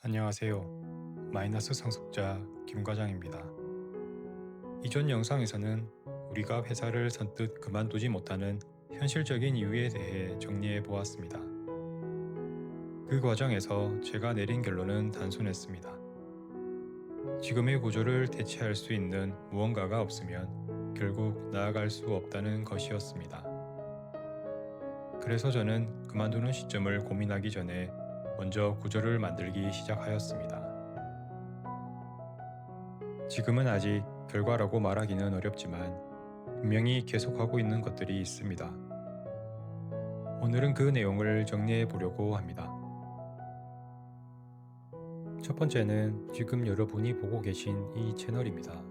안녕하세요. 마이너스 상속자 김과장입니다. 이전 영상에서는 우리가 회사를 선뜻 그만두지 못하는 현실적인 이유에 대해 정리해 보았습니다. 그 과정에서 제가 내린 결론은 단순했습니다. 지금의 구조를 대체할 수 있는 무언가가 없으면 결국 나아갈 수 없다는 것이었습니다. 그래서 저는 그만두는 시점을 고민하기 전에 먼저 구조를 만들기 시작하였습니다. 지금은 아직 결과라고 말하기는 어렵지만 분명히 계속하고 있는 것들이 있습니다. 오늘은 그 내용을 정리해 보려고 합니다. 첫 번째는 지금 여러분이 보고 계신 이 채널입니다.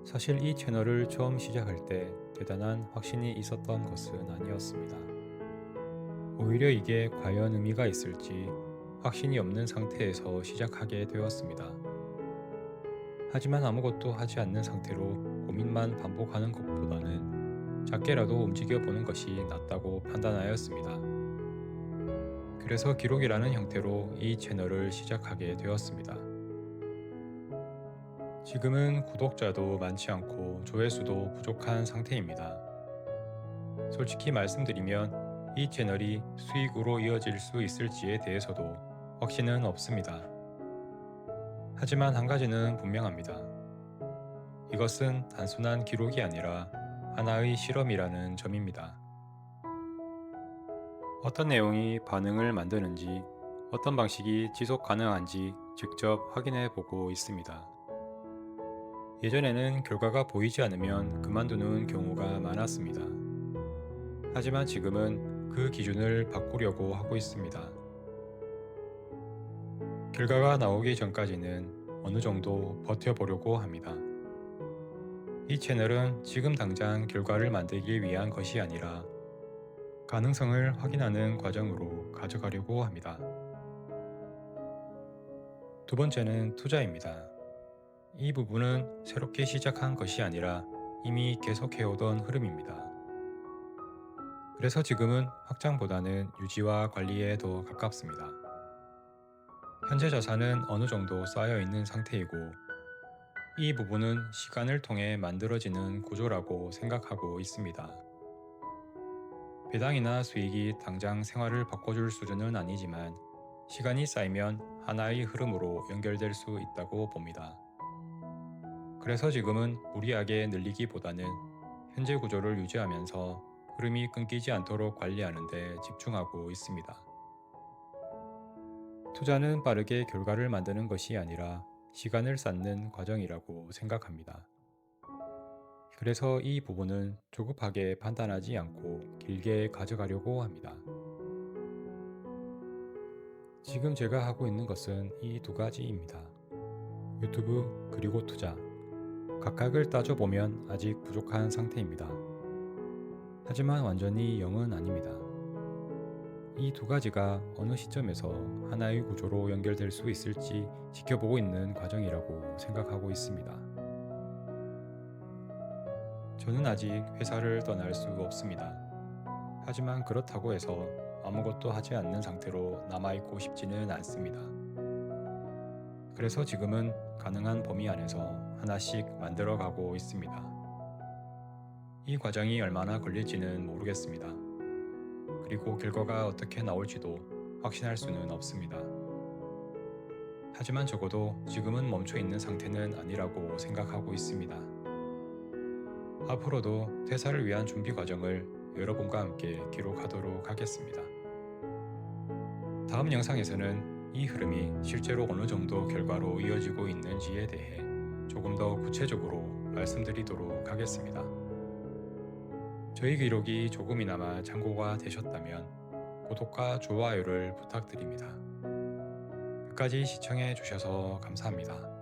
사실 이 채널을 처음 시작할 때 대단한 확신이 있었던 것은 아니었습니다. 오히려 이게 과연 의미가 있을지 확신이 없는 상태에서 시작하게 되었습니다. 하지만 아무것도 하지 않는 상태로 고민만 반복하는 것보다는 작게라도 움직여보는 것이 낫다고 판단하였습니다. 그래서 기록이라는 형태로 이 채널을 시작하게 되었습니다. 지금은 구독자도 많지 않고 조회수도 부족한 상태입니다. 솔직히 말씀드리면 이 채널이 수익으로 이어질 수 있을지에 대해서도 확신은 없습니다. 하지만 한 가지는 분명합니다. 이것은 단순한 기록이 아니라 하나의 실험이라는 점입니다. 어떤 내용이 반응을 만드는지, 어떤 방식이 지속 가능한지 직접 확인해 보고 있습니다. 예전에는 결과가 보이지 않으면 그만두는 경우가 많았습니다. 하지만 지금은 그 기준을 바꾸려고 하고 있습니다. 결과가 나오기 전까지는 어느 정도 버텨보려고 합니다. 이 채널은 지금 당장 결과를 만들기 위한 것이 아니라 가능성을 확인하는 과정으로 가져가려고 합니다. 두 번째는 투자입니다. 이 부분은 새롭게 시작한 것이 아니라 이미 계속해오던 흐름입니다. 그래서 지금은 확장보다는 유지와 관리에 더 가깝습니다. 현재 자산은 어느 정도 쌓여 있는 상태이고 이 부분은 시간을 통해 만들어지는 구조라고 생각하고 있습니다. 배당이나 수익이 당장 생활을 바꿔줄 수준은 아니지만 시간이 쌓이면 하나의 흐름으로 연결될 수 있다고 봅니다. 그래서 지금은 무리하게 늘리기보다는 현재 구조를 유지하면서 흐름이 끊기지 않도록 관리하는 데 집중하고 있습니다. 투자는 빠르게 결과를 만드는 것이 아니라 시간을 쌓는 과정이라고 생각합니다. 그래서 이 부분은 조급하게 판단하지 않고 길게 가져가려고 합니다. 지금 제가 하고 있는 것은 이 두 가지입니다. 유튜브 그리고 투자. 각각을 따져보면 아직 부족한 상태입니다. 하지만 완전히 0은 아닙니다. 이 두 가지가 어느 시점에서 하나의 구조로 연결될 수 있을지 지켜보고 있는 과정이라고 생각하고 있습니다. 저는 아직 회사를 떠날 수 없습니다. 하지만 그렇다고 해서 아무것도 하지 않는 상태로 남아있고 싶지는 않습니다. 그래서 지금은 가능한 범위 안에서 하나씩 만들어가고 있습니다. 이 과정이 얼마나 걸릴지는 모르겠습니다. 그리고 결과가 어떻게 나올지도 확신할 수는 없습니다. 하지만 적어도 지금은 멈춰 있는 상태는 아니라고 생각하고 있습니다. 앞으로도 퇴사를 위한 준비 과정을 여러분과 함께 기록하도록 하겠습니다. 다음 영상에서는 이 흐름이 실제로 어느 정도 결과로 이어지고 있는지에 대해 조금 더 구체적으로 말씀드리도록 하겠습니다. 저희 기록이 조금이나마 참고가 되셨다면 구독과 좋아요를 부탁드립니다. 끝까지 시청해 주셔서 감사합니다.